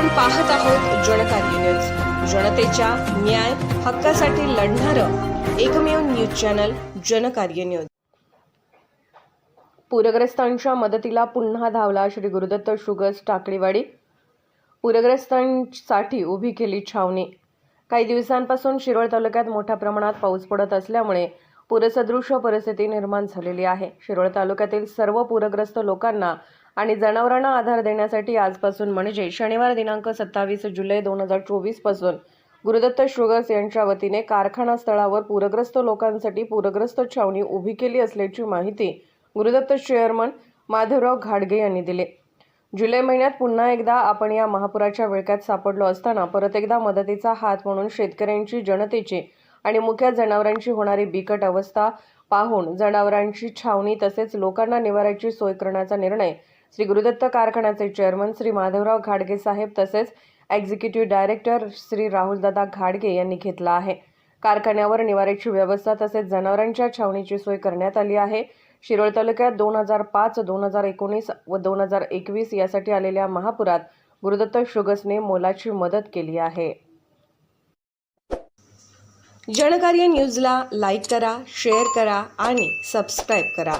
पाहत आहोत जनकार्य न्यूज, जनतेच्या न्याय हक्कासाठी लढणारं एकमेव न्यूज चॅनल जनकार्य न्यूज। पूरग्रस्तांच्या मदतीला पुन्हा धावला श्री गुरुदत्त शुगर्स टाकळीवाडी। पूरग्रस्तांसाठी उभी केली छावणी। काही दिवसांपासून शिरोळ तालुक्यात मोठ्या प्रमाणात पाऊस पडत असल्यामुळे पूरसदृश परिस्थिती निर्माण झालेली आहे। शिरोळ तालुक्यातील सर्व पूरग्रस्त लोकांना आणि जनावरांना आधार देण्यासाठी आजपासून म्हणजे शनिवार दिनांक 27 जुलै 2024 पासून गुरुदत्त शुगर्स यांच्या वतीने कारखाना स्थळावर पूरग्रस्त लोकांसाठी पूरग्रस्त छावणी उभी केली असल्याची माहिती गुरुदत्त चेअरमन माधवराव घाडगे यांनी दिली। जुलै महिन्यात पुन्हा एकदा आपण या महापुराच्या विळख्यात सापडलो असताना परत एकदा मदतीचा हात म्हणून शेतकऱ्यांची, जनतेची आणि मुख्य जनावरांची होणारी बिकट अवस्था पाहून जनावरांची छावणी तसेच लोकांना निवाऱ्याची सोय करण्याचा निर्णय श्री गुरुदत्त कारखान्याचे चेअरमन श्री माधवराव घाडगे साहेब तसेच एक्झिक्युटिव्ह डायरेक्टर श्री राहुलदादा घाडगे यांनी घेतला आहे। कारखान्यावर निवाऱ्याची व्यवस्था तसेच जनावरांच्या छावणीची सोय करण्यात आली आहे। शिरोळ तालुक्यात 2005, 2019 व 2021 यासाठी आलेल्या महापुरात गुरुदत्त शुगर्सने मोलाची मदत केली आहे। जनकार्य न्यूजला लाईक करा, शेअर करा आणि सबस्क्राईब करा।